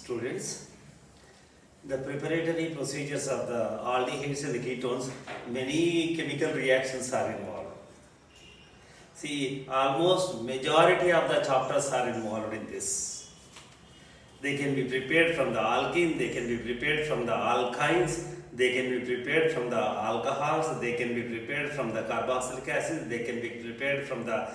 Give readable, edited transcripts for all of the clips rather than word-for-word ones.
Students, the preparatory procedures of the aldehydes and the ketones, many chemical reactions are involved. See, almost majority of the chapters are involved in this. They can be prepared from the alkene, they can be prepared from the alkynes, they can be prepared from the alcohols, they can be prepared from the carboxylic acids, they can be prepared from the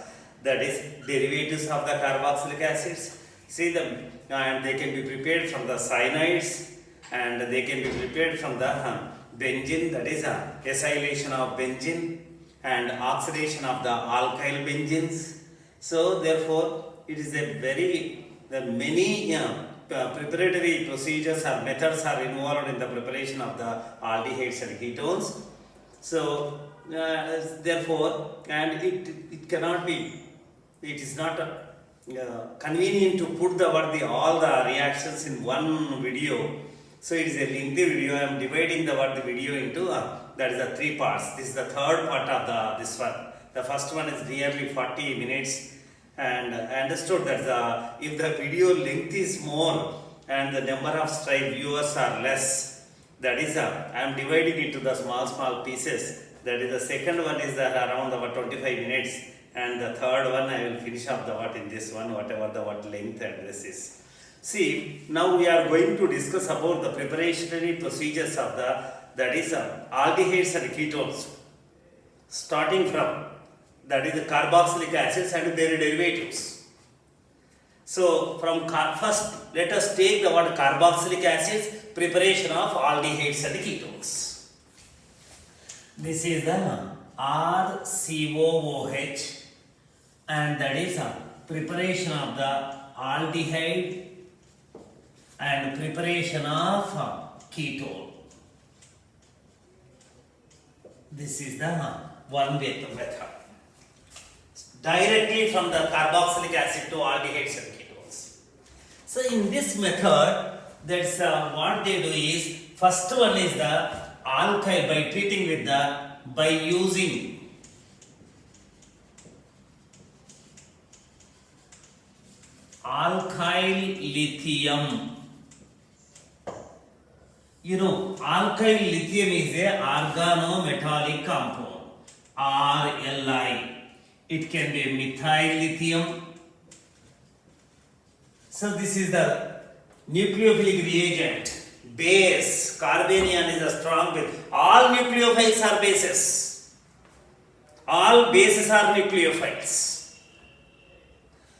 derivatives of the carboxylic acids. See them, and they can be prepared from the cyanides, and they can be prepared from the benzene, that is acylation of benzene and oxidation of the alkyl benzenes. So therefore, it is a many preparatory procedures or methods are involved in the preparation of the aldehydes and ketones. So therefore, and it cannot be, it is not convenient to put all the reactions in one video. So it is a lengthy video. I am dividing the video into that is the 3 parts. This is the third part of this one. The first one is nearly 40 minutes. And I understood that if the video length is more and the number of viewers are less, that is I am dividing it into the small pieces. That is the second one is around about 25 minutes, and the third one I will finish up in this one, whatever the length and this is. See, now we are going to discuss about the preparatory procedures of aldehydes and ketones, starting from that is the carboxylic acids and their derivatives. So from first, let us take the word carboxylic acids, preparation of aldehydes and ketones. This is the RCOOH, and that is a preparation of the aldehyde and preparation of ketone. This is the one method. Directly from the carboxylic acid to aldehydes and ketones. So in this method, that's what they do is, first one is the alkyl, by treating with by using alkyl lithium. You know, alkyl lithium is a organometallic compound, RLI. It can be methyl lithium. So this is the nucleophilic reagent. Base, carbanion is a strong base. All nucleophiles are bases. All bases are nucleophiles.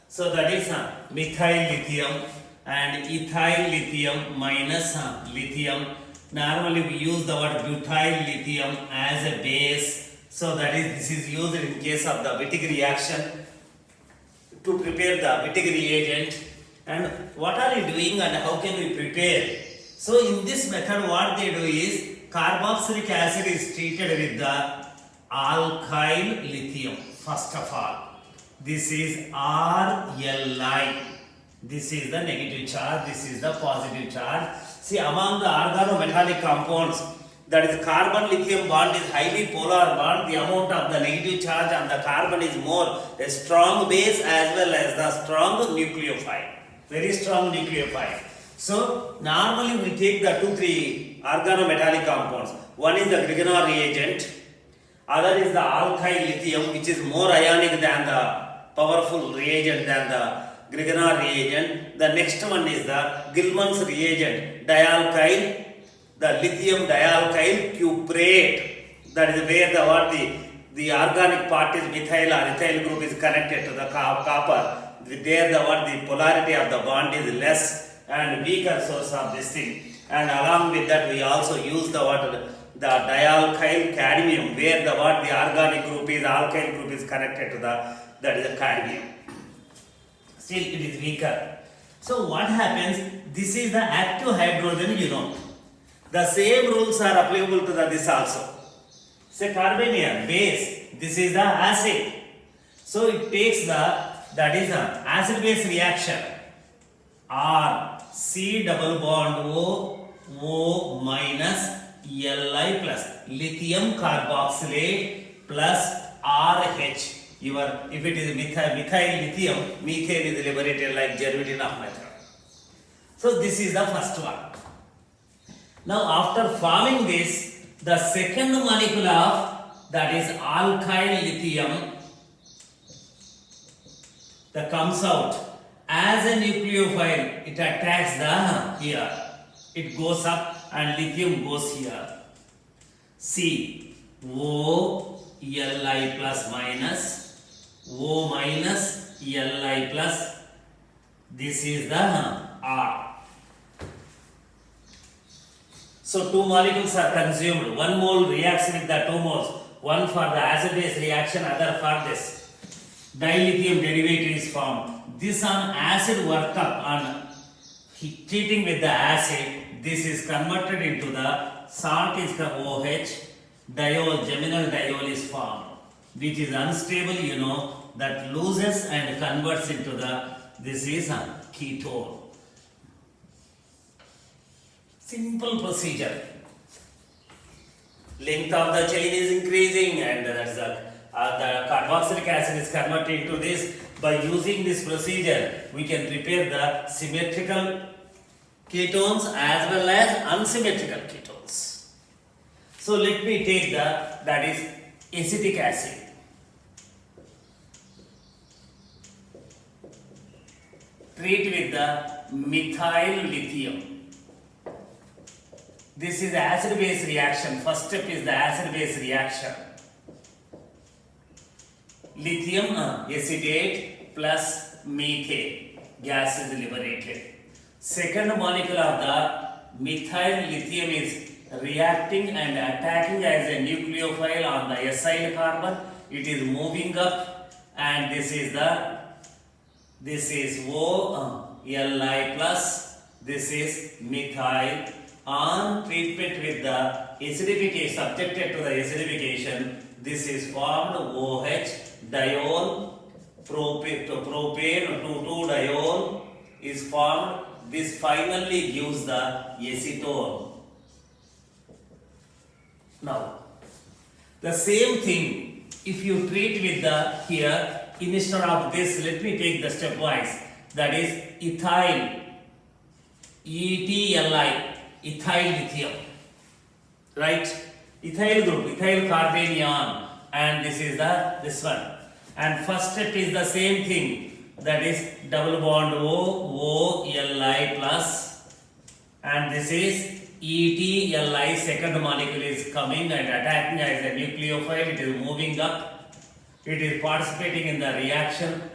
So that is methyl lithium and ethyl lithium minus lithium. Normally we use the word butyl lithium as a base. So that is, this is used in case of the Wittig reaction to prepare the Wittig reagent. And what are you doing and how can we prepare? So in this method, what they do is, carboxylic acid is treated with the alkyl lithium. First of all, this is RLI. This is the negative charge, this is the positive charge. See, among the organometallic compounds, that is, the carbon lithium bond is highly polar bond. The amount of the negative charge on the carbon is more, a strong base as well as the strong nucleophile, very strong nucleophile. So normally we take the 2-3 organometallic compounds. One is the Grignard reagent, other is the alkyl lithium, which is more ionic than the powerful reagent than the Grignard reagent. The next one is the Gilman's reagent, dialkyl, the lithium dialkyl cuprate. That is where the organic part is methyl or ethyl group is connected to the copper. There the polarity of the bond is less and weaker source of this thing. And along with that, we also use the dialkyl cadmium, where the organic group is, alkyl group is connected to that is the cadmium. Still it is weaker. So what happens? This is the active hydrogen, you know. The same rules are applicable to this also. Say carbanion, base, this is the acid. So it takes that is the acid base reaction. R, C double bond O minus Li plus lithium carboxylate plus RH. If it is methyl lithium, methane is liberated like germidine of method. So this is the first one. Now after forming this, the second molecule of that is alkyl lithium that comes out as a nucleophile, it attacks the here. It goes up and lithium goes here. C O Li plus minus O minus Li plus. This is the R. So two molecules are consumed. One mole reacts with the two moles. One for the acid-base reaction, other for this dilithium derivative is formed. This on acid work up on treating with the acid. This is converted into the salt is the OH. Diol, geminal diol is formed, which is unstable. You know that loses and converts into the. This is a ketone. Simple procedure. Length of the chain is increasing, and that's the carboxylic acid is converted into this. By using this procedure, we can prepare the symmetrical ketones as well as unsymmetrical ketones. So let me take that is acetic acid. Treat with the methyl lithium. This is acid-base reaction. First step is the acid-base reaction. Lithium acetate plus methane. Gas is liberated. Second molecule of the methyl lithium is reacting and attacking as a nucleophile on the acyl carbon. It is moving up, and this is O Li plus. This is methyl. On treatment with the acidification, subjected to the acidification, this is formed OH, diol, propane, 2,2-diol is formed. This finally gives the acetone. Now, the same thing, if you treat with the here, instead of this, let me take the stepwise, that is ethyl, ETLI. Ethyl lithium, right? Ethyl group, ethyl carbanion, and this is this one. And first step is the same thing, that is double bond O Li plus, and this is ETLI. Second molecule is coming and attacking as a nucleophile. It is moving up. It is participating in the reaction.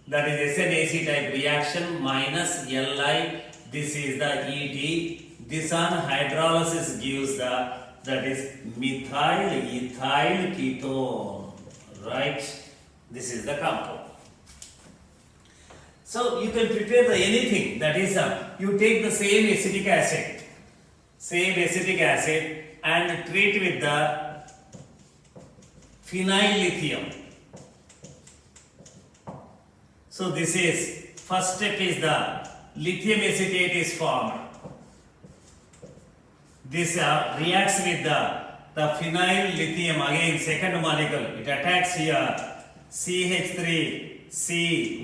That is SNAC type reaction minus Li. This is the ET. This on hydrolysis gives that is methyl ethyl ketone, right? This is the compound. So you can prepare the anything, that is you take the same acetic acid and treat with the phenyl lithium. So this is first step is the lithium acetate is formed. This reacts with the phenyl lithium, again second molecule. It attacks here CH3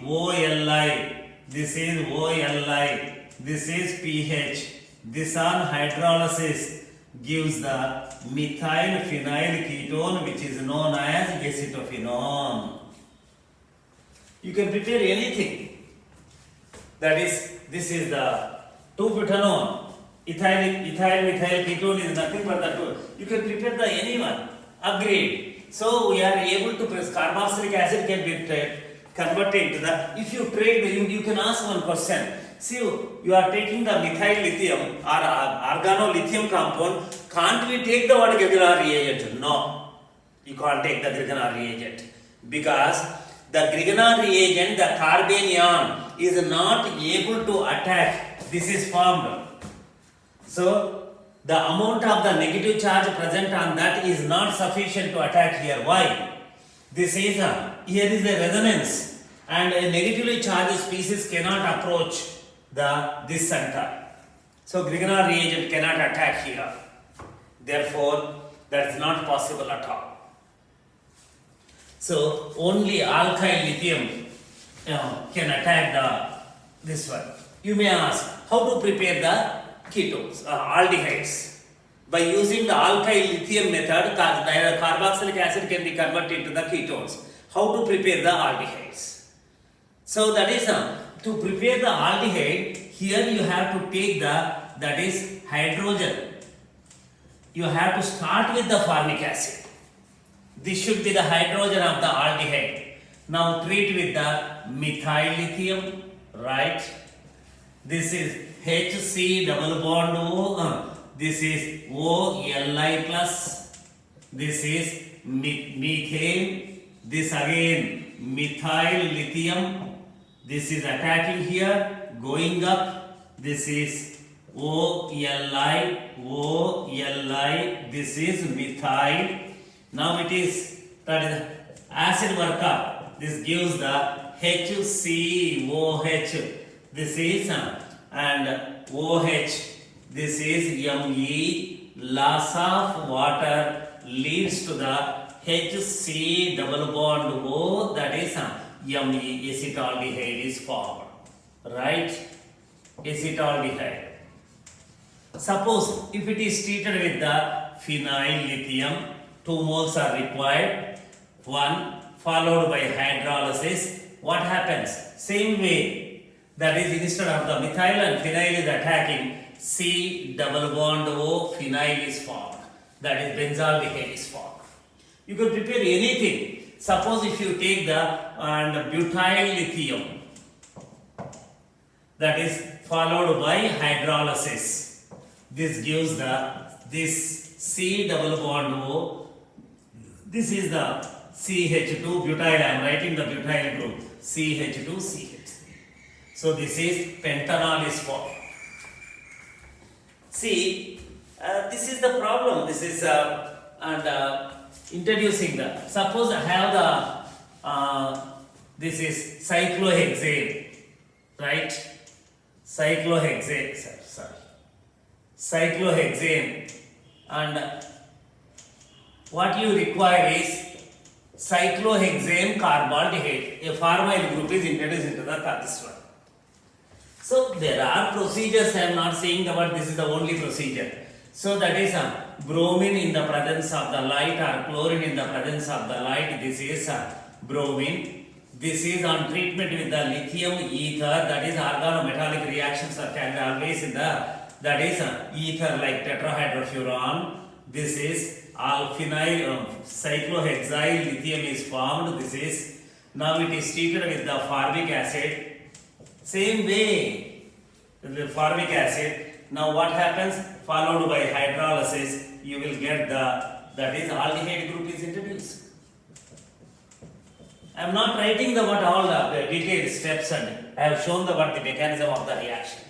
COLI. This is OLI. This is pH. This on hydrolysis gives the methyl phenyl ketone, which is known as acetophenone. You can prepare anything. That is, this is the 2-butanone. Ethyl methyl ketone is nothing but the two. You can prepare the anyone. Agreed. So we are able to press carboxylic acid can be converted into the. If you trade, you can ask one question. See, you are taking the methyl lithium or organolithium compound. Can't we take the what Grignard reagent? No, you can't take the Grignard reagent because the Grignard reagent, the carbanion, is not able to attack. This is formed. So the amount of the negative charge present on that is not sufficient to attack here. Why? This is here is a resonance, and a negatively charged species cannot approach this center. So Grignard reagent cannot attack here. Therefore, that is not possible at all. So only alkyl lithium can attack this one. You may ask, how to prepare the ketones, aldehydes? By using the alkyl lithium method, carboxylic acid can be converted into the ketones. How to prepare the aldehydes? So that is to prepare the aldehyde, here you have to take that is hydrogen. You have to start with the formic acid. This should be the hydrogen of the aldehyde. Now treat with the methyl lithium, right? This is HC double bond O. This is OLi plus. This is methane. This again methyl lithium. This is attacking here, going up. This is OLi. This is methyl. Now it is that is acid workup. This gives the HCOH. This is and OH. This is Me. Loss of water leads to the HC double bond O. That is Me. Acetaldehyde is formed. Right? Acetaldehyde. Suppose if it is treated with the phenyl lithium, 2 moles are required. 1 followed by hydrolysis. What happens? Same way, that is instead of the methyl and phenyl is attacking, C double bond O, phenyl is formed. That is benzaldehyde is formed. You can prepare anything. Suppose if you take the butyl lithium, that is followed by hydrolysis. This gives this C double bond O. This is the CH2 butyl. I am writing the butyl group CH2 CH3. So this is pentanol is formed. See, this is the problem. This is introducing the. Suppose I have the this is cyclohexane, right? Cyclohexane, and what you require is cyclohexane carbaldehyde. A pharmyl group is introduced into this one. So there are procedures. I am not saying about this is the only procedure. So that is bromine in the presence of the light or chlorine in the presence of the light. This is bromine. This is on treatment with the lithium ether. That is organometallic reactions are carried always in the, that is ether like tetrahydrofuran. This is alphenyl cyclohexyl lithium is formed. This is now it is treated with the formic acid. Same way the formic acid. Now what happens? Followed by hydrolysis, you will get that is aldehyde group is introduced. I am not writing what all the detailed steps, and I have shown what the mechanism of the reaction.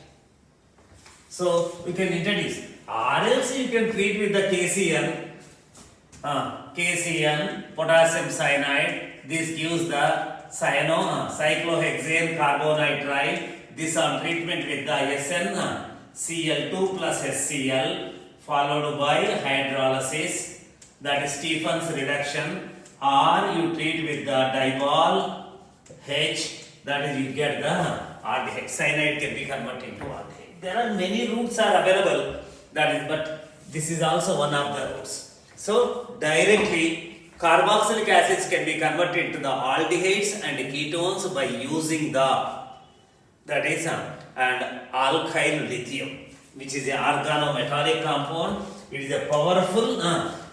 So we can introduce, or else you can treat with the KCN, potassium cyanide. This gives the cyclohexane carbonitrile. This on treatment with the SN Cl2 plus HCl, followed by hydrolysis, that is Stefan's reduction, or you treat with the dibol H, that is you get the aldehyde. Cyanide can be converted into aldehyde. There are many routes are available, that is, but this is also one of the routes. So directly carboxylic acids can be converted to the aldehydes and ketones by using that is and alkyl lithium, which is an organometallic compound. It is a powerful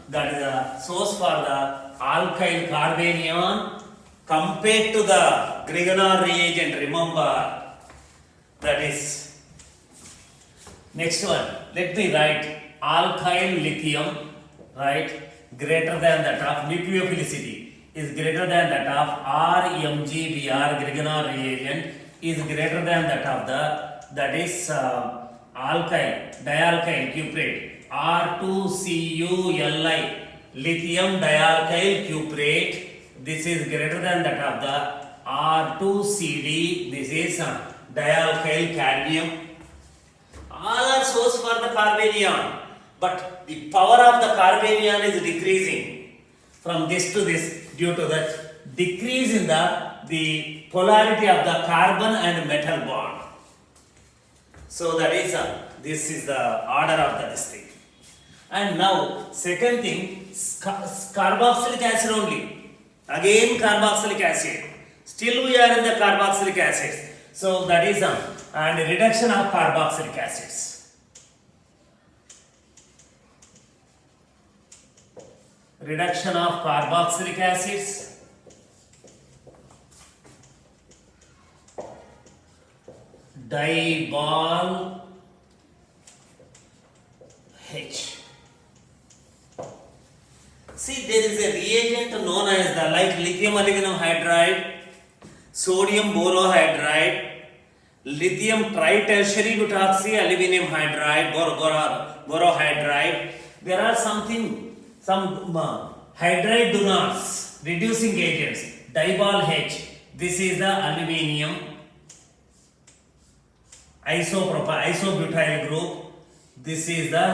that is a source for the alkyl carbanion compared to the Grignard reagent. Remember, that is next one. Let me write alkyl lithium, right, greater than that of nucleophilicity is greater than that of RMGBr Grignard reagent is greater than that of that is alkyl dialkyl cuprate R2CuLi lithium dialkyl cuprate. This is greater than that of the R2CD. This is dialkyl cadmium. All are source for the carbanion, but the power of the carbanion is decreasing from this to this due to the decrease in the polarity of the carbon and metal bond. So that is this is the order of this thing. And now second thing, carboxylic acid only. Again carboxylic acid. Still we are in the carboxylic acids. So that is and reduction of carboxylic acids. Reduction of carboxylic acids. Dibal H. See, there is a reagent known as the like lithium aluminum hydride, sodium borohydride, lithium tritertiary butoxy aluminum hydride, borohydride. There are some hydride donors, reducing agents, dibal H. This is the aluminum isobutyl group. This is the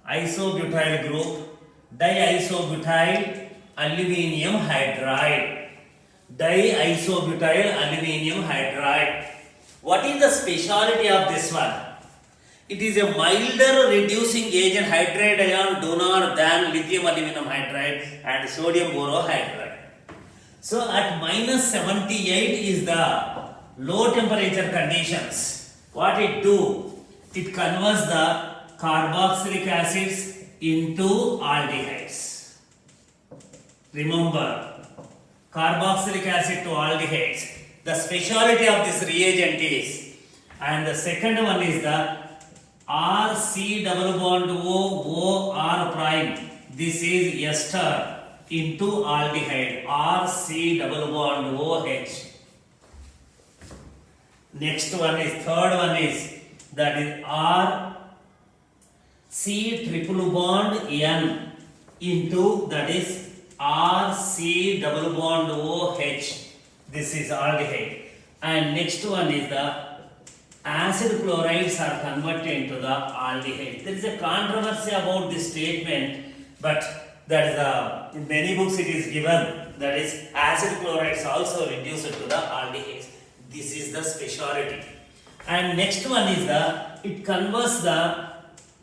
isobutyl group, diisobutyl aluminium hydride. Diisobutyl aluminium hydride. What is the speciality of this one? It is a milder reducing agent, hydride ion donor than lithium aluminum hydride and sodium borohydride. So at minus 78 is the low temperature conditions. What it do? It converts the carboxylic acids into aldehydes. Remember, carboxylic acid to aldehydes. The speciality of this reagent is, and the second one is the RC double bond O R prime. This is ester into aldehyde. RC double bond OH. Next one is, third one is, that is R C triple bond N into, that is R C double bond OH. This is aldehyde. And next one is the acid chlorides are converted into the aldehyde. There is a controversy about this statement, but that is in many books it is given, that is acid chlorides also reduced to the aldehydes. This is the speciality. And next one is it converts the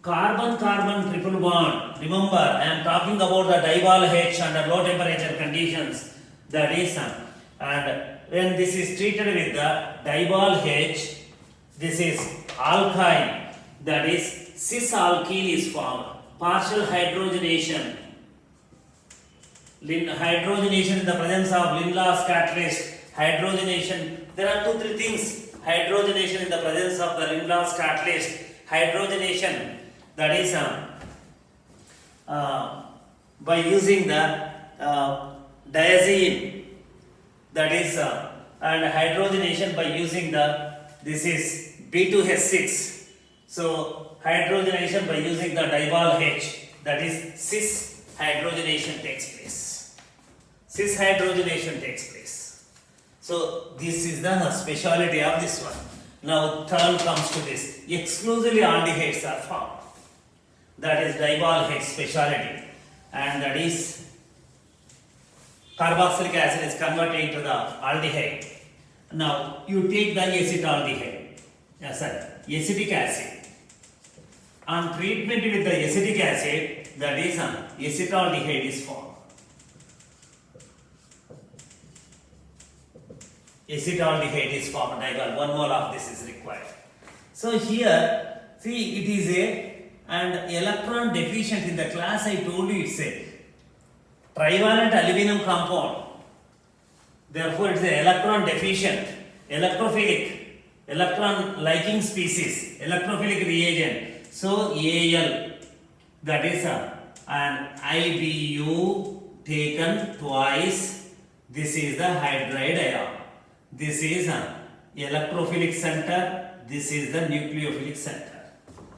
carbon-carbon triple bond. Remember, I am talking about the dibal H under low temperature conditions. That is, and when this is treated with the dibal H, this is alkyne. That is, cis alkene is formed. Partial hydrogenation. Hydrogenation in the presence of Lindlar's catalyst. Hydrogenation. There are 2-3 things. Hydrogenation in the presence of the Lindlar's catalyst. Hydrogenation, that is by using the diazine, that is and hydrogenation by using the, this is B2H6. So hydrogenation by using the dibal H, that is cis hydrogenation takes place. Cis hydrogenation takes place. So this is the speciality of this one. Now turn comes to this. Exclusively aldehydes are formed. That is dibal H speciality. And that is carboxylic acid is converted into the aldehyde. Now you take the acetaldehyde. Acetic acid. On treatment with the acetic acid, that is acetaldehyde is formed. Acetaldehyde is formed. 1 mole of this is required. So here, see, it is and electron deficient. In the class I told you it's a trivalent aluminum compound. Therefore, it's a electron deficient, electrophilic, electron liking species, electrophilic reagent. So Al, that is an IBU taken twice. This is the hydride ion. This is electrophilic center. This is the nucleophilic center.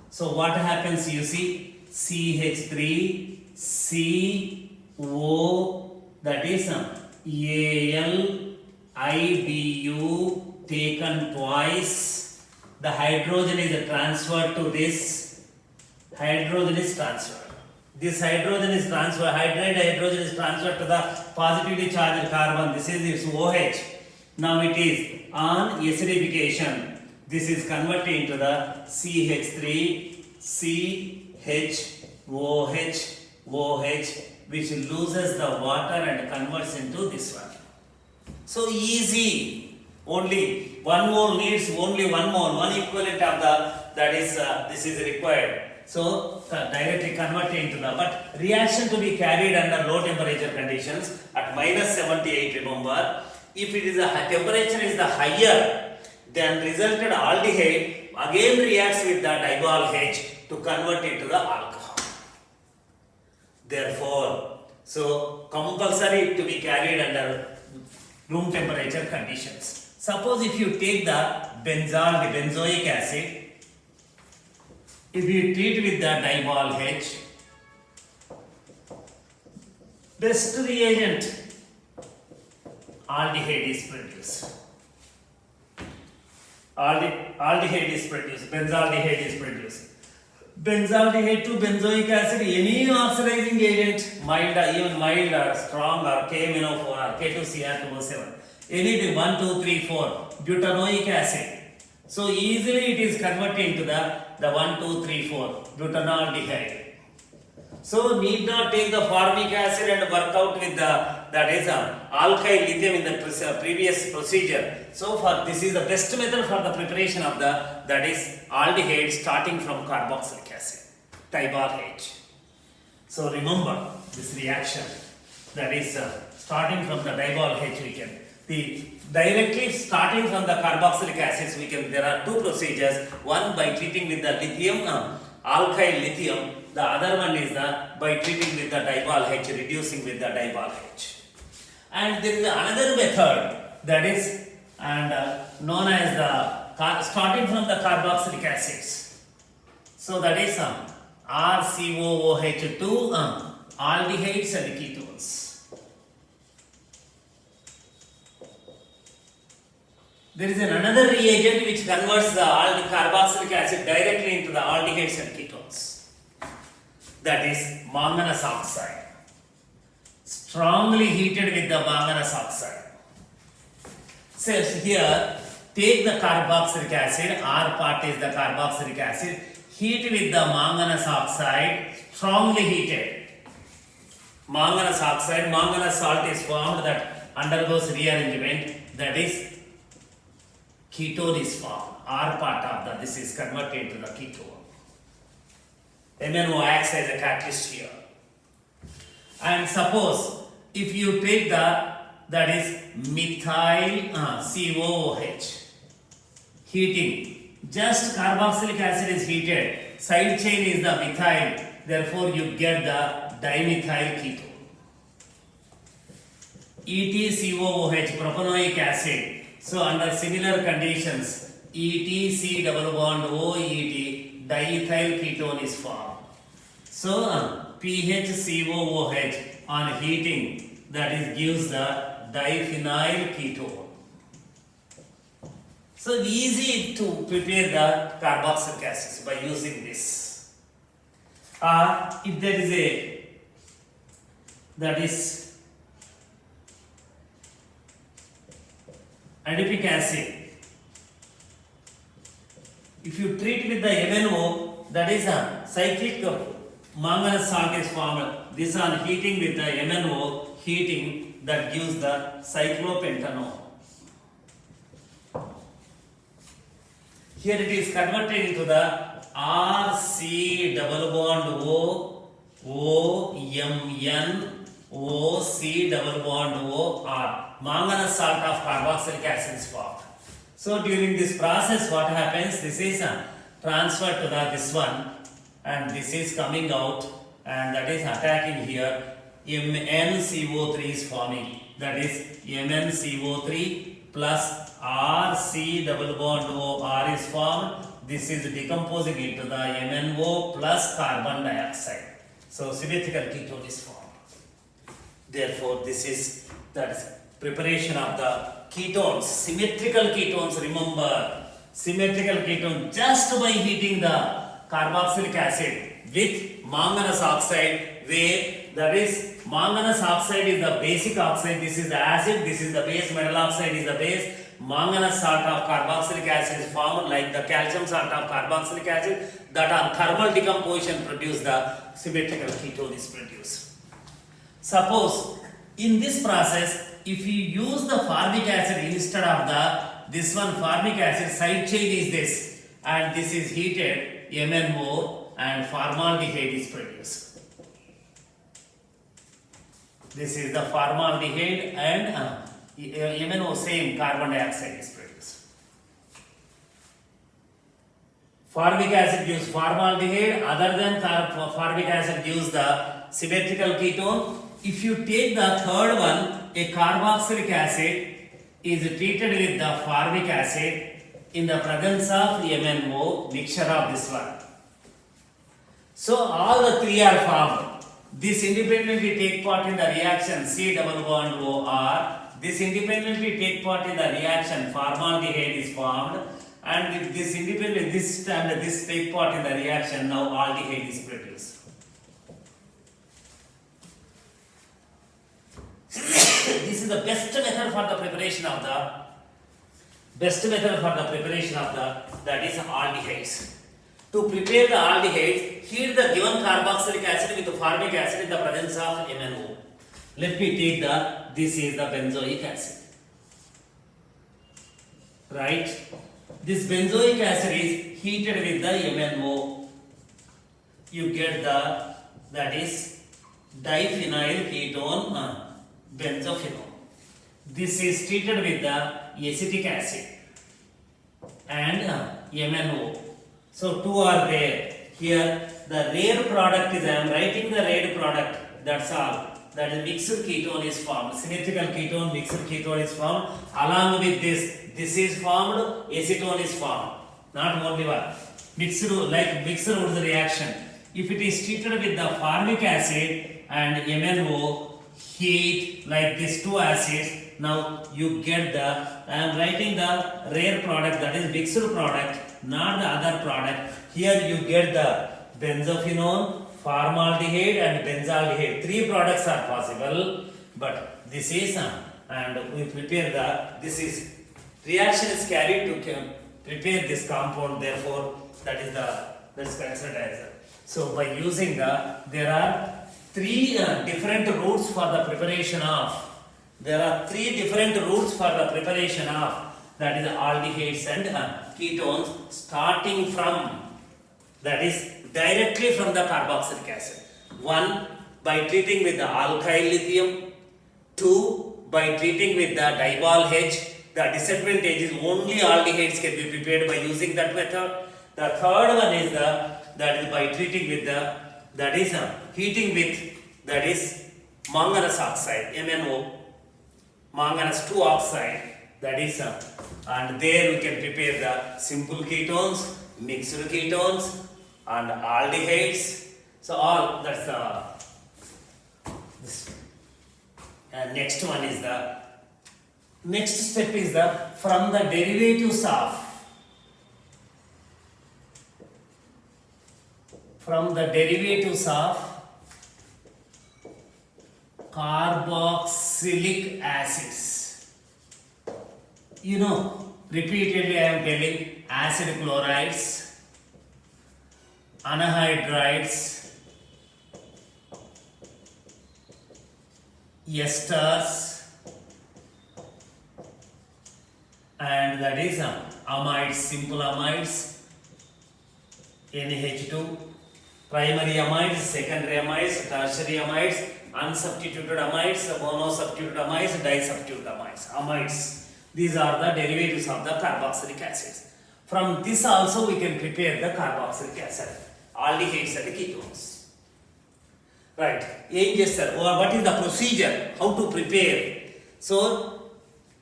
So what happens, you see, CH3, CO, that is Al, IBU taken twice. The hydrogen is transferred to this. Hydrogen is transferred. This hydrogen is transferred. Hydrogen is transferred to the positively charged carbon. This is its OH. Now it is on acidification. This is converted into the CH3, CHOH, OH, which loses the water and converts into this one. So easy. Only 1 mole needs only 1 mole, one equivalent of the, that is, this is required. So directly converted into the, but reaction to be carried under low temperature conditions at minus 78, remember, if it is a temperature is the higher, then resulted aldehyde again reacts with the diol H to convert into the alcohol. Therefore, so compulsory to be carried under room temperature conditions. Suppose if you take the benzoic acid, if you treat with the diol H, best reagent, aldehyde is produced. Aldehyde is produced, benzaldehyde is produced. Benzaldehyde to benzoic acid, any oxidizing agent, mild, even mild or strong or K-MnO4 or K2Cr2O7, anything 1, 2, 3, 4, butanoic acid. So easily it is converted into the 1, 2, 3, 4, butanaldehyde. So need not take the formic acid and work out with the, that is alkyl lithium in the previous procedure. So for this is the best method for the preparation of the, that is aldehyde starting from carboxylic acid, diol H. So remember this reaction, that is starting from the diol H we can, directly starting from the carboxylic acids we can, there are two procedures, one by treating with the lithium, alkyl lithium, the other one is by treating with the diol H, reducing with the diol H. And there is another method, that is known as the starting from the carboxylic acids. So that is RCOOH2 aldehydes and ketones. There is another reagent which converts the carboxylic acid directly into the aldehydes and ketones. That is manganese oxide. Strongly heated with the manganese oxide. So here, take the carboxylic acid, R part is the carboxylic acid, heat with the manganese oxide, strongly heated. Manganese oxide, manganese salt is formed that undergoes rearrangement, that is ketone is formed. R part of the, this is converted to the ketone. MnO acts as a catalyst here. And suppose if you take the, that is methyl COOH, heating, just carboxylic acid is heated, side chain is the methyl, therefore you get the dimethyl ketone. EtCOOH, propanoic acid. So under similar conditions, EtC double bond OET, diethyl ketone is formed. So PHCOOH on heating, that is gives the diphenyl ketone. So easy to prepare the carboxylic acids by using this. If there is a, that is adipic acid, if you treat with the MnO, that is a cyclic manganese salt is formed. This on heating with the MnO, heating, that gives the cyclopentanol. Here it is converted into the RC double bond O, OMN, OC double bond O, R. Manganese salt of carboxylic acid is formed. So during this process what happens, this is transferred to the, this one, and this is coming out, and that is attacking here, MnCO3 is forming, that is MnCO3 plus RC double bond O, R is formed, this is decomposing into the MnO plus carbon dioxide. So symmetrical ketone is formed. Therefore this is, that is preparation of the ketones, symmetrical ketones, remember, symmetrical ketone just by heating the carboxylic acid with manganese oxide, where that is manganese oxide is the basic oxide, this is the acid, this is the base, metal oxide is the base, manganese salt of carboxylic acid is formed like the calcium salt of carboxylic acid, that on thermal decomposition produce the symmetrical ketone is produced. Suppose in this process, if you use the formic acid instead of this one formic acid, side chain is this, and this is heated, MnO and formaldehyde is produced. This is the formaldehyde and MnO, same carbon dioxide is produced. Formic acid gives formaldehyde, other than formic acid gives the symmetrical ketone. If you take the third one, a carboxylic acid is treated with the formic acid in the presence of MnO, mixture of this one. So all the three are formed. This independently take part in the reaction C double bond OR. This independently take part in the reaction, formaldehyde is formed, and if this independently, this and this take part in the reaction, now aldehyde is produced. This is the best method for the preparation of that is aldehydes. To prepare the aldehydes, heat the given carboxylic acid with the formic acid in the presence of MnO. Let me take this is the benzoic acid. Right? This benzoic acid is heated with the MnO. You get that is diphenyl ketone benzophenone. This is treated with the acetic acid and MnO. So two are there. Here the rare product is, I am writing the rare product, that's all. That is mixed ketone is formed. Symmetrical ketone, mixed ketone is formed. Along with this is formed, acetone is formed. Not only one. Mixed Woods reaction. If it is treated with the formic acid and MnO, heat like these two acids, now you get I am writing the rare product, that is mixed product, not the other product. Here you get the benzophenone, formaldehyde and benzaldehyde. Three products are possible, but this is and we prepare this is reaction is carried to prepare this compound, therefore that's considered as so by using there are three different routes for the preparation of that is aldehydes and ketones, starting from that is directly from the carboxylic acid. 1 by treating with the alkyl lithium, 2 by treating with the diol H. The disadvantage is only aldehydes can be prepared by using that method. The third one is that is by treating with heating with that is manganese oxide, MnO, manganese 2 oxide, that is and there we can prepare the simple ketones, mixed ketones and aldehydes. So all that's this. And next one is next step is from the derivatives of carboxylic acids. You know, repeatedly I am telling acid chlorides, anhydrides, esters, and that is amides, simple amides, NH2, primary amides, secondary amides, tertiary amides, unsubstituted amides, monosubstituted amides, disubstituted amides. These are the derivatives of the carboxylic acids. From this also we can prepare the carboxylic acid, aldehydes and ketones. Right? What is the procedure? How to prepare? So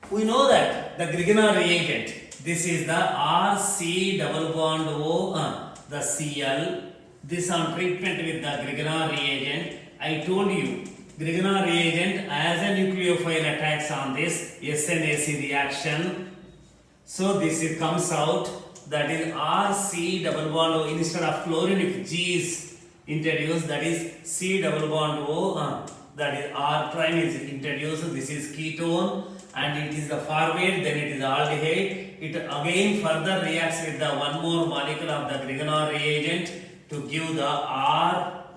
we know that the Grignard reagent, this is the RC double bond O, the Cl. This on treatment with the Grignard reagent. I told you, Grignard reagent as a nucleophile attacks on this SNAC reaction. So this comes out, that is RC double bond O. Instead of chlorine, if G is introduced, that is C double bond O, that is R prime is introduced. This is ketone, and it is the forward, then it is aldehyde. It again further reacts with the one more molecule of the Grignard reagent to give the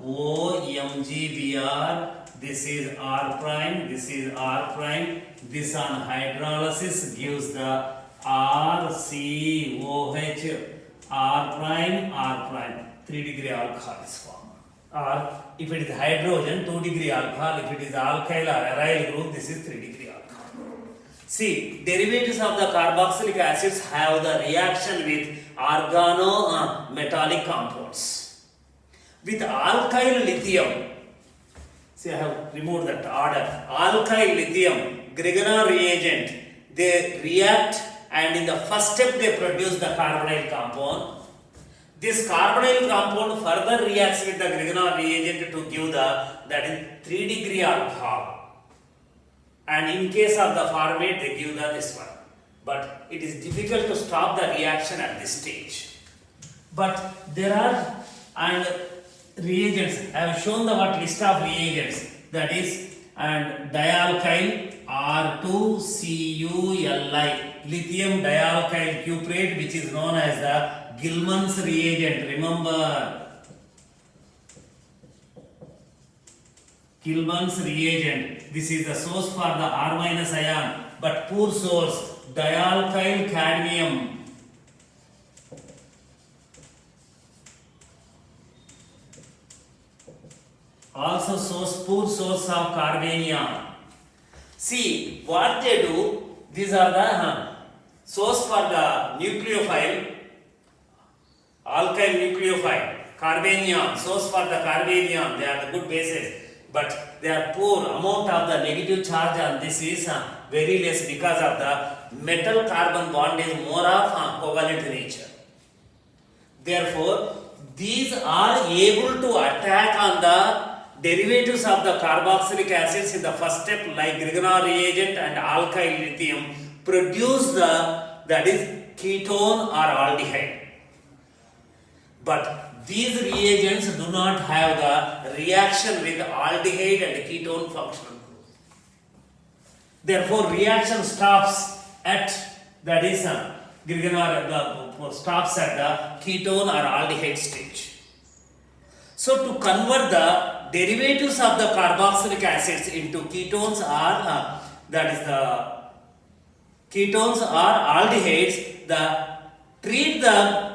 ROMGBr. This is R prime, this is R prime. This on hydrolysis gives the RCOH, R prime, R prime. 3-degree alcohol is formed. Or if it is hydrogen, 2-degree alcohol. If it is alkyl or aryl group, this is 3-degree alcohol. See, derivatives of the carboxylic acids have the reaction with organometallic compounds. With alkyl lithium, see, I have removed that order. Alkyl lithium, Grignard reagent, they react and in the first step they produce the carbonyl compound. This carbonyl compound further reacts with the Grignard reagent to give that is 3-degree alcohol. And in case of the formate, they give this one. But it is difficult to stop the reaction at this stage. But there are reagents. I have shown the list of reagents, that is and dialkyl R2CuLi, lithium dialkyl cuprate, which is known as the Gilman's reagent. Remember, Gilman's reagent. This is the source for the R- ion, but poor source, dialkyl cadmium. Also poor source of carbanium. See what they do. These are the source for the nucleophile, alkyl nucleophile, carbanium, source for the carbanium. They are the good bases, but they are poor. Amount of the negative charge on this is very less because of the metal carbon bond is more of covalent nature. Therefore, these are able to attack on the derivatives of the carboxylic acids in the first step, like Grignard reagent and alkyl lithium, produce that is ketone or aldehyde. But these reagents do not have the reaction with aldehyde and ketone functional group. Therefore, reaction stops at Grignard stops at the ketone or aldehyde stage. So to convert the derivatives of the carboxylic acids into ketones or ketones or aldehydes, treat the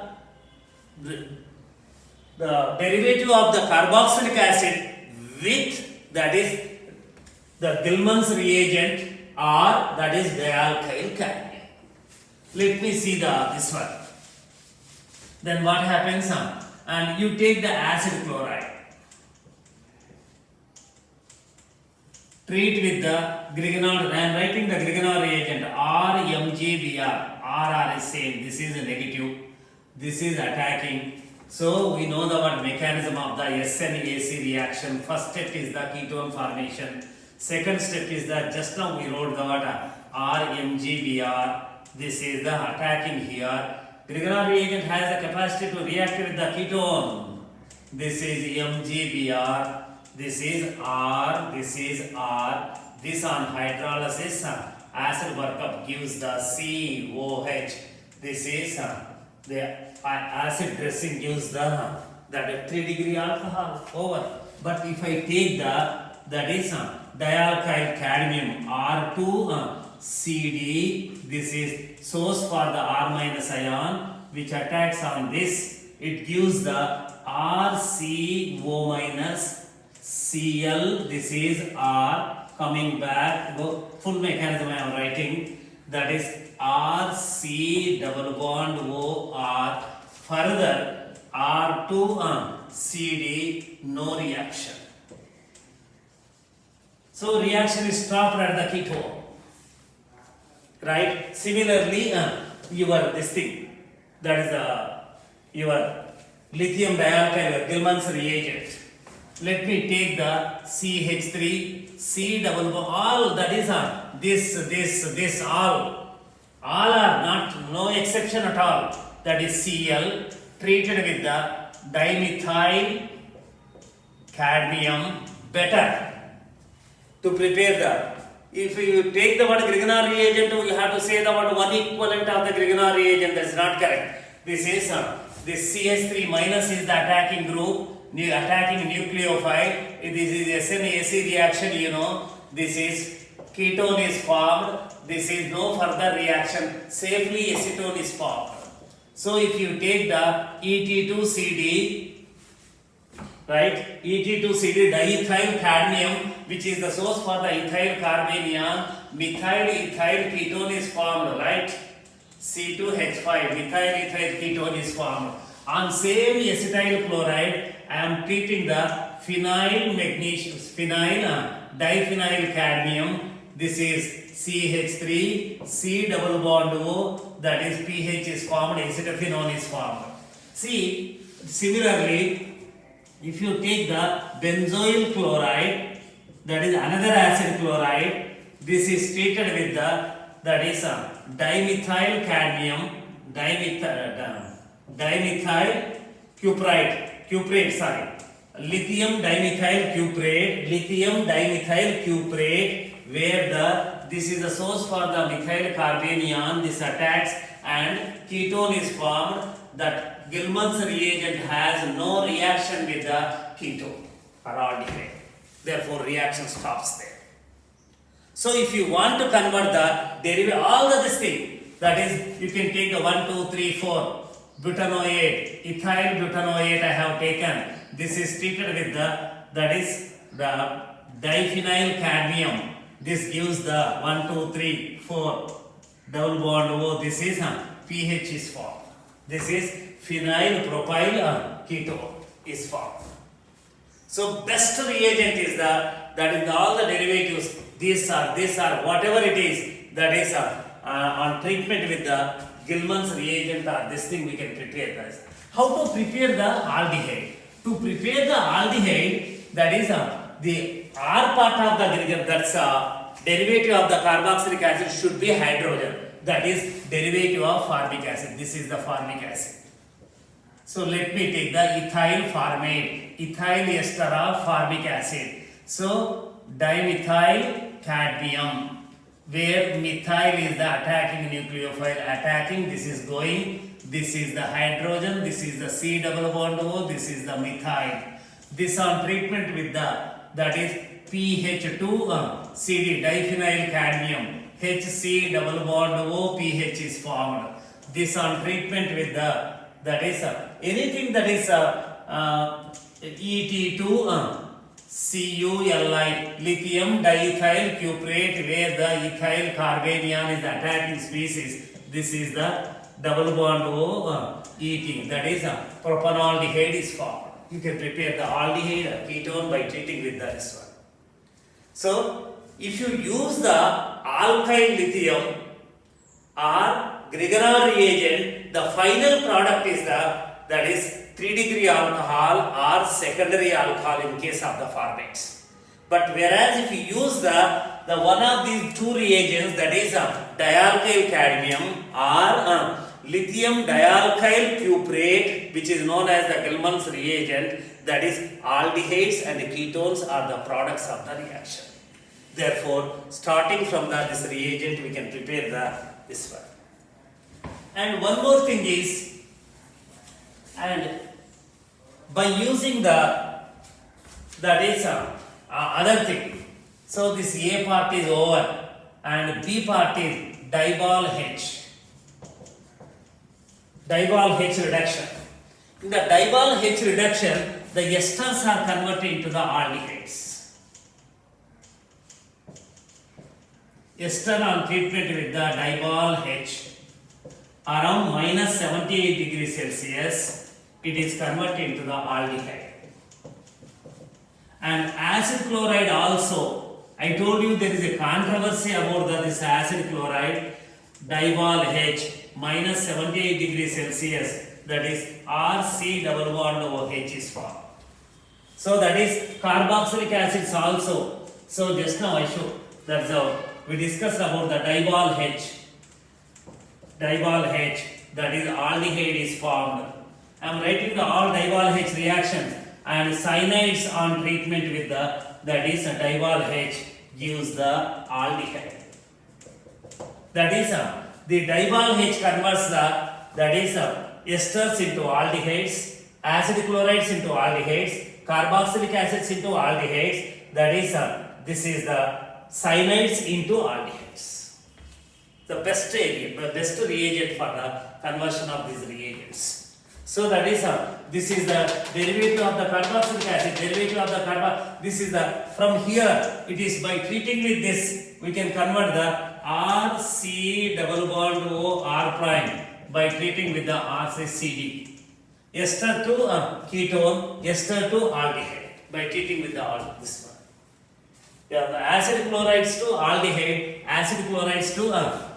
derivative of the carboxylic acid with the Gilman's reagent or dialkyl cadmium. Let me see this one. Then what happens? And you take the acid chloride. Treat with the Grignard. I am writing the Grignard reagent RMGBr. RR is same. This is a negative. This is attacking. So we know the mechanism of the SN-AC reaction. First step is the ketone formation. Second step is that just now we wrote the RMGBr. This is the attacking here. Grignard reagent has the capacity to react with the ketone. This is MGBr. This is R. This is R. This on hydrolysis, acid workup gives the COH. This is the acid dressing gives that 3-degree alcohol over. But if I take dialkyl cadmium R2CD, this is source for the R- ion which attacks on this. It gives the RCO- Cl. This is R coming back. Full mechanism I am writing. That is RC double bond OR. Further R2CD, no reaction. So reaction is stopped at the ketone. Right? Similarly, your this thing, that is your lithium dialkyl, Gilman's reagent. Let me take the CH3, C double bond, all that is this all are not, no exception at all. That is Cl treated with the dimethyl cadmium, better to prepare the if you take the word Grignard reagent, you have to say the word one equivalent of the Grignard reagent. That's not correct. This is this CH3 minus is the attacking group, attacking nucleophile. This is SN-AC reaction, you know. This is ketone is formed. This is no further reaction. Safely acetone is formed. So if you take the Et2CD, right, Et2CD diethyl cadmium, which is the source for the ethyl carbanion, methyl ethyl ketone is formed, right? C2H5, methyl ethyl ketone is formed. On same acetyl chloride, I am treating the phenyl magnesium, diphenyl cadmium. This is CH3, C double bond O, that is pH is formed, acetophenone is formed. See, similarly, if you take the benzoyl chloride, that is another acid chloride, this is treated with the, that is dimethyl cadmium, dimethyl cuprate, sorry, lithium dimethyl cuprate, where this is the source for the methyl carbanion, this attacks and ketone is formed. That Gilman's reagent has no reaction with the ketone or aldehyde. Therefore, reaction stops there. So, if you want to convert the derivative, all of this thing, that is, you can take the 1, 2, 3, 4, butanoate, ethyl butanoate I have taken. This is treated with the, that is the diphenyl cadmium. This gives the 1, 2, 3, 4 double bond O. This is pH is formed. This is phenyl propyl ketone is formed. So best reagent is that is all the derivatives. These are whatever it is, that is on treatment with the Gilman's reagent or this thing we can prepare this. How to prepare the aldehyde? To prepare the aldehyde, that is the R part of the gradient, that's derivative of the carboxylic acid should be hydrogen. That is derivative of formic acid. This is the formic acid. So let me take the ethyl formate, ethyl ester of formic acid. So dimethyl cadmium, where methyl is the attacking nucleophile, attacking, this is going, this is the hydrogen, this is the C double bond O, this is the methyl. This on treatment with the, that is PH2 CD, diphenyl cadmium, HC double bond O, pH is formed. This on treatment with the, that is anything that is Et2 CuLi, lithium diethyl cuprate, where the ethyl carbanion is the attacking species. This is the double bond O ET, that is propanaldehyde is formed. You can prepare the aldehyde ketone by treating with this one. So, if you use the alkyl lithium or Grignard reagent, the final product is that is 3-degree alcohol or secondary alcohol in case of the formates. But whereas if you use the one of these two reagents, that is dialkyl cadmium or lithium dialkyl cuprate, which is known as the Gilman's reagent, that is aldehydes and ketones are the products of the reaction. Therefore, starting from this reagent, we can prepare this one. And one more thing is, and by using that is other thing. So this A part is over and B part is diol H. Diol H reduction. In the diol H reduction, the esters are converted into the aldehydes. Ester on treatment with the diol H around minus 78 degrees Celsius, it is converted into the aldehyde. And acid chloride also, I told you there is a controversy about this acid chloride, diol H minus 78 degrees Celsius, that is RC double bond OH is formed. So that is carboxylic acids also. So just now I showed, that's how we discussed about the diol H. Diol H, that is aldehyde is formed. I am writing the all diol H reactions and cyanides on treatment with that is diol H gives the aldehyde. That is the diol H converts that is esters into aldehydes, acid chlorides into aldehydes, carboxylic acids into aldehydes. That is this is the cyanides into aldehydes. The best reagent for the conversion of these reagents. So that is this is the derivative of the carboxylic acid, derivative of the carbon. This is the from here it is by treating with this we can convert the RC double bond O R prime by treating with the RCCD. Ester to ketone, ester to aldehyde by treating with the this one. Yeah, the acid chlorides to aldehyde, acid chlorides to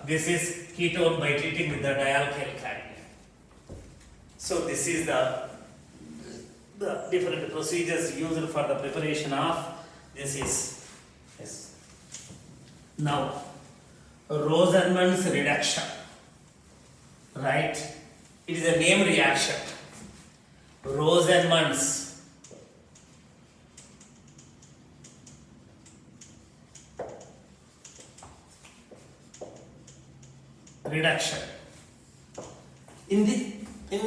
this is ketone by treating with the dialkyl cation. So this is the different procedures used for the preparation of this is yes. Now Rosenmann's reduction, right? It is a name reaction. Rosenmann's reduction. In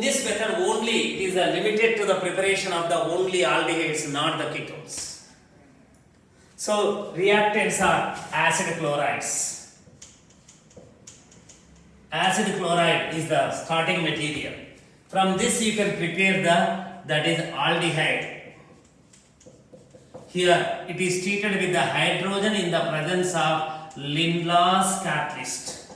this method only it is limited to the preparation of the only aldehydes, not the ketones. So reactants are acid chlorides. Acid chloride is the starting material. From this you can prepare the that is aldehyde. Here it is treated with the hydrogen in the presence of Lindlar's catalyst.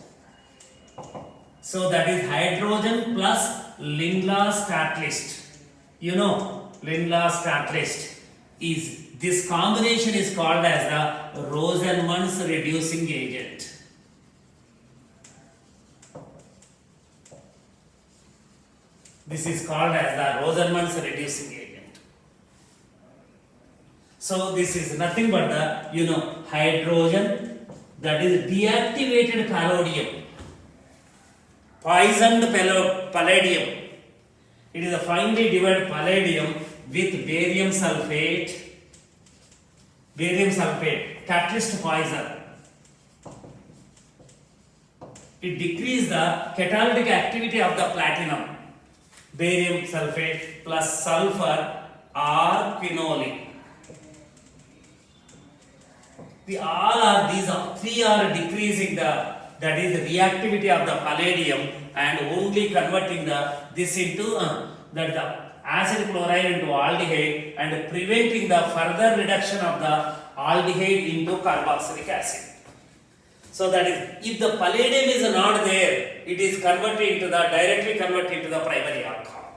So that is hydrogen plus Lindlar's catalyst. You know Lindlar's catalyst is this combination is called as the Rosenmann's reducing agent. This is called as the Rosenmann's reducing agent. So this is nothing but the hydrogen that is deactivated palladium. Poisoned palladium. It is a finely divided palladium with barium sulfate, catalyst poison. It decreases the catalytic activity of the platinum, barium sulfate plus sulfur or quinoline. These three are decreasing that is the reactivity of the palladium and only converting this into the acid chloride into aldehyde and preventing the further reduction of the aldehyde into carboxylic acid. So that is, if the palladium is not there, it is directly converted into the primary alcohol.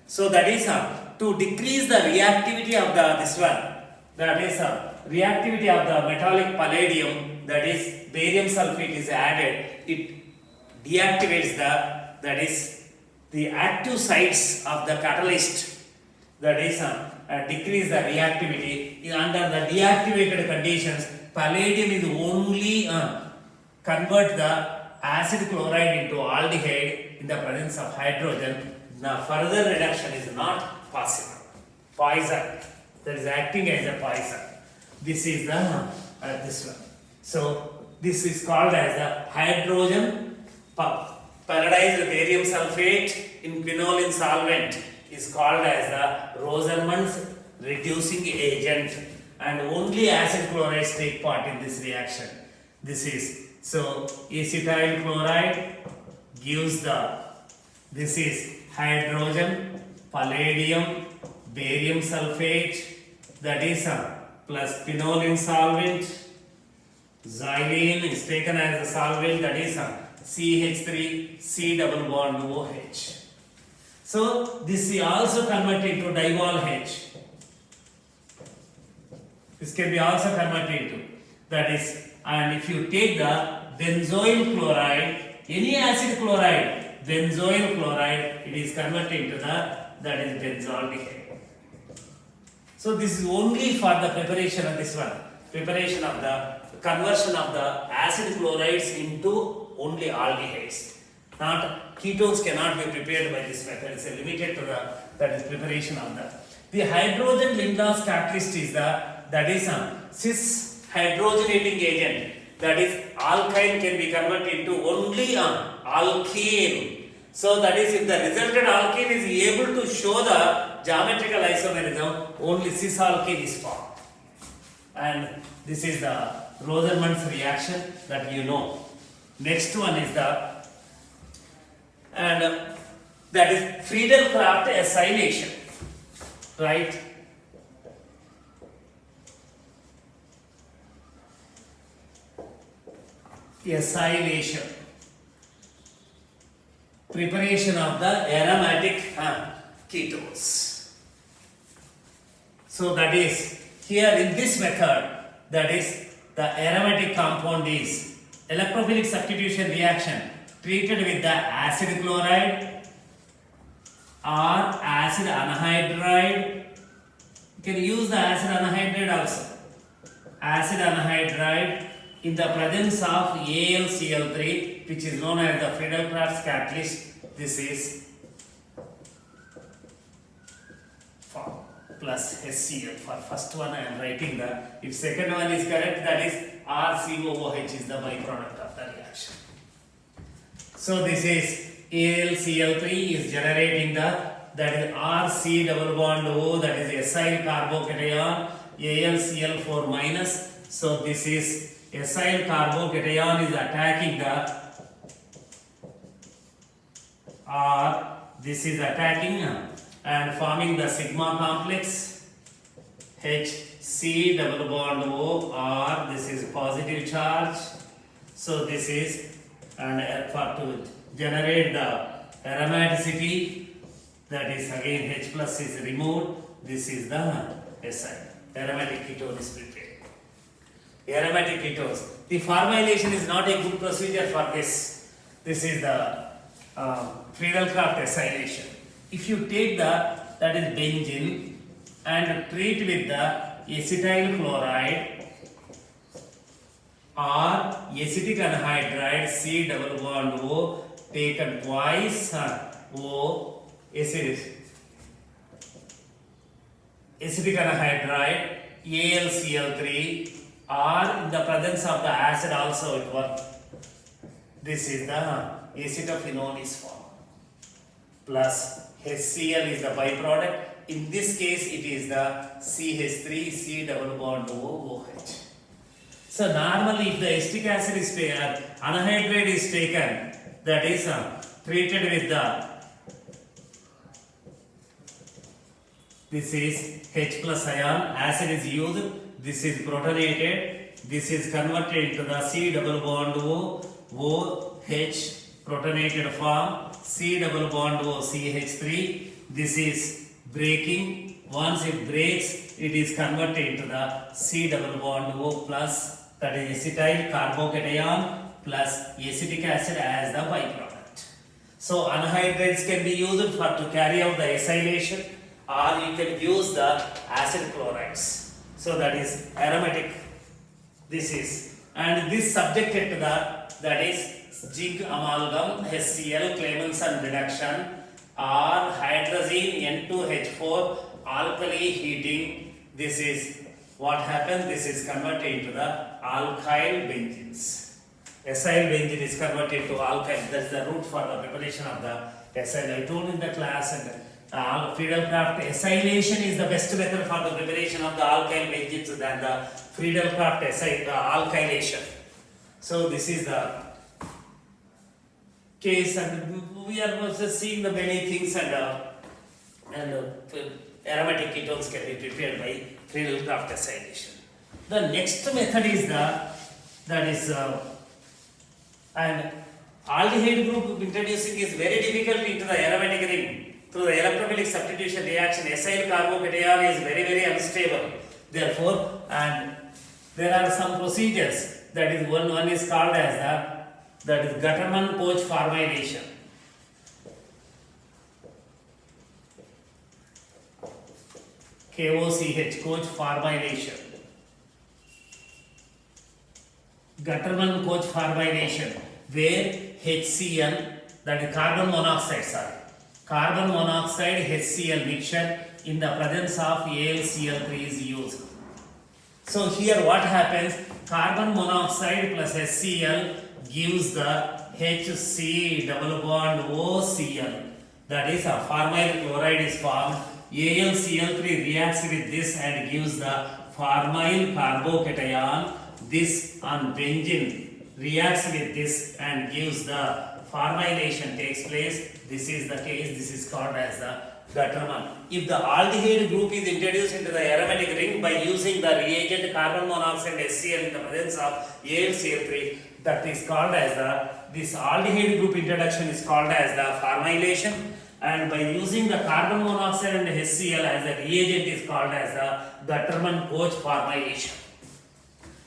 So that is to decrease the reactivity of this one, that is reactivity of the metallic palladium, that is barium sulfate is added, it deactivates that is the active sites of the catalyst, that is decrease the reactivity. Under the deactivated conditions, palladium is only convert the acid chloride into aldehyde in the presence of hydrogen. Now further reduction is not possible. Poison, that is acting as a poison. This is the this one. So this is called as the hydrogen peroxide barium sulfate in quinoline solvent is called as the Rosenmann's reducing agent, and only acid chlorides take part in this reaction. This is so acetyl chloride gives this is hydrogen, palladium, barium sulfate, that is plus quinoline solvent. Xylene is taken as the solvent, that is CH3 C double bond OH. So this is also converted into diol H. This can be also converted into, that is, and if you take the benzoyl chloride, any acid chloride, benzoyl chloride, it is converted into that is benzaldehyde. So this is only for the preparation of this one, preparation of the conversion of the acid chlorides into only aldehydes. Not ketones cannot be prepared by this method. It's limited to that is preparation of the hydrogen Lindlar's catalyst is that is cis hydrogenating agent, that is alkyne can be converted into only alkene. So that is, if the resultant alkene is able to show the geometrical isomerism, only cis alkene is formed. And this is the Rosenmund's reaction that you know. Next one is that is Friedel-Crafts acylation, right? Acylation, preparation of the aromatic ketones. So that is, here in this method, that is, the aromatic compound is electrophilic substitution reaction treated with the acid chloride or acid anhydride. You can use the acid anhydride also. Acid anhydride in the presence of AlCl3, which is known as the Friedel-Crafts catalyst. This is plus HCl. For first one I am writing the, if second one is correct, that is RCOOH is the byproduct of the reaction. So this is AlCl3 is generating the, that is RC double bond O, that is acyl carbocation, AlCl4 minus. So this is acyl carbocation is attacking the, or this is attacking and forming the sigma complex HC double bond O, or this is positive charge. So this is, and for to generate the aromaticity, that is again H plus is removed. This is the SI. Aromatic ketone is prepared. Aromatic ketones. The formylation is not a good procedure for this. This is the Friedel-Crafts acylation. If you take the, that is benzene, and treat with the acetyl chloride or acetic anhydride C double bond O taken twice, O acetic anhydride AlCl3, or in the presence of the acid also it works. This is the acetophenone is formed, plus HCl is the byproduct. In this case it is the CH3 C double bond OH. So normally if the acetic acid is taken, anhydride is taken, that is treated with the, this is H plus ion, acid is used, this is protonated, this is converted into the C double bond O, OH protonated form, C double bond O CH3, this is breaking. Once it breaks, it is converted into the C double bond O plus, that is acetyl carbocation plus acetic acid as the byproduct. So anhydrides can be used for to carry out the acylation, or you can use the acid chlorides. So that is aromatic. This is, and this subjected to the, that is zinc amalgam HCl Clemmensen reduction or hydrazine N2H4 alkali heating. This is what happens. This is converted into the alkyl benzenes. Acyl benzene is converted to alkyl. That's the route for the preparation of the acyl. I told in the class, and Friedel-Crafts acylation is the best method for the preparation of the alkyl benzenes than the Friedel-Crafts alkylation. So this is the case, and we are also seeing the many things, and aromatic ketones can be prepared by Friedel-Crafts acylation. The next method is the, that is and aldehyde group introducing is very difficult into the aromatic ring. Through the electrophilic substitution reaction, acyl carbocation is very, very unstable. Therefore, and there are some procedures, that is one is called as the, that is Gattermann-Koch formylation. KOCH, Koch formylation. Gattermann-Koch formylation, where HCl, that is carbon monoxide, carbon monoxide HCl mixture in the presence of AlCl3 is used. So here what happens? Carbon monoxide plus HCl gives the HC double bond OCl. That is a formyl chloride is formed. AlCl3 reacts with this and gives the formyl carbocation. This on benzene reacts with this and gives the formylation takes place. This is the case. This is called as the Gutterman. If the aldehyde group is introduced into the aromatic ring by using the reagent carbon monoxide HCl in the presence of AlCl3, that is called as this aldehyde group introduction is called as the formylation, and by using the carbon monoxide and HCl as a reagent is called as the Gutterman-Koch formylation.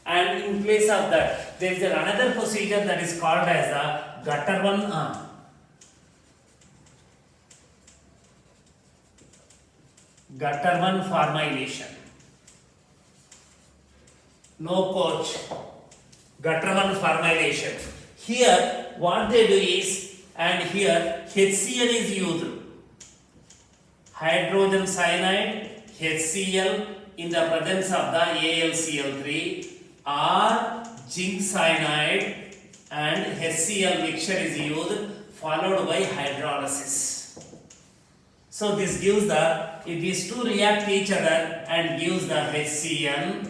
And in place of that, there is another procedure that is called as the Gutterman formylation. No Koch. Gutterman formylation. Here, what they do is, and here HCl is used. Hydrogen cyanide, HCl in the presence of the AlCl3, or zinc cyanide and HCl mixture is used, followed by hydrolysis. So this gives these two react each other and gives the HCl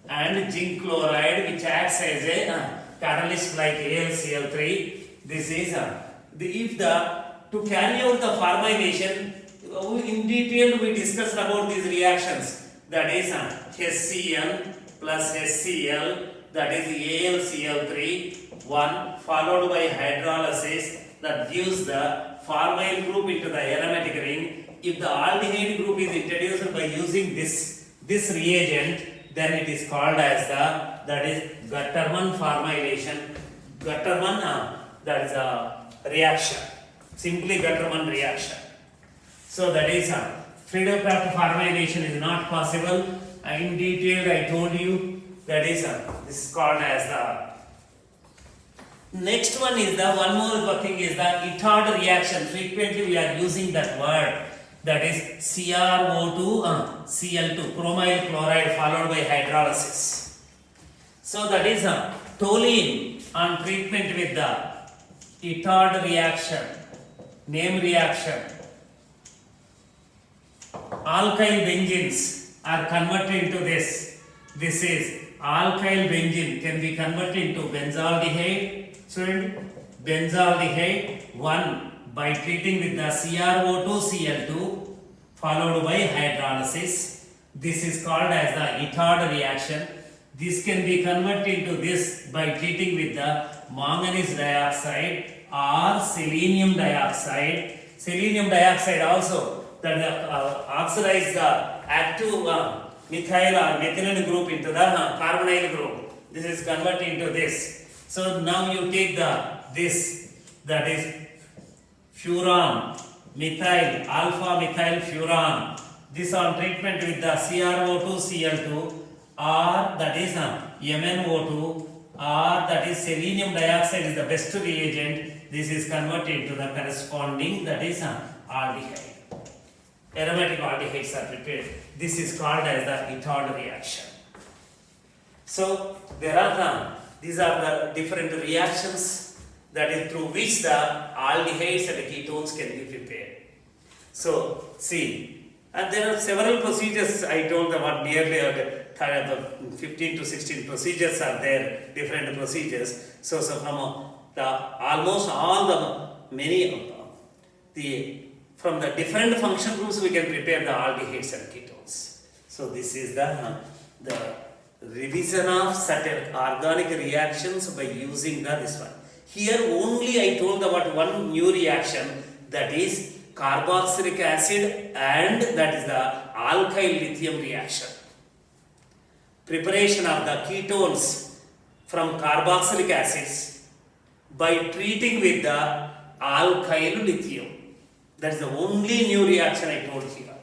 and zinc chloride, which acts as a catalyst like AlCl3. This is to carry out the formylation, in detail we discussed about these reactions. That is HCl plus HCl, that is AlCl3 1, followed by hydrolysis, that gives the formyl group into the aromatic ring. If the aldehyde group is introduced by using this reagent, then it is called as that is Gutterman formylation. Gutterman, that is a reaction, simply Gutterman reaction. So that is Friedel-Crafts formylation is not possible. In detail I told you, that is this is called as the next one is the one more thing is the Itard reaction. Frequently we are using that word, that is CrO2 Cl2 chromyl chloride followed by hydrolysis. So that is toluene on treatment with the Itard reaction, name reaction. Alkyl benzenes are converted into this. This is alkyl benzene can be converted into benzaldehyde. So benzaldehyde 1 by treating with the CrO2 Cl2 followed by hydrolysis. This is called as the Itard reaction. This can be converted into this by treating with the manganese dioxide or selenium dioxide. Selenium dioxide also that oxidize the active methyl or methylene group into the carbonyl group. This is converted into this. So now you take this, that is furan, methyl, alpha methyl furan. This on treatment with the CrO2 Cl2 or that is MnO2 or that is selenium dioxide is the best reagent. This is converted into the corresponding, that is aldehyde. Aromatic aldehydes are prepared. This is called as the Itard reaction. So there are these are the different reactions that is through which the aldehydes and ketones can be prepared. So see, and there are several procedures. I told about nearly 15 to 16 procedures are there, different procedures. So from the almost all the many from the different function groups we can prepare the aldehydes and ketones. So this is the revision of certain organic reactions by using this one. Here only I told about one new reaction, that is carboxylic acid and that is the alkyl lithium reaction. Preparation of the ketones from carboxylic acids by treating with the alkyl lithium. That is the only new reaction I told here.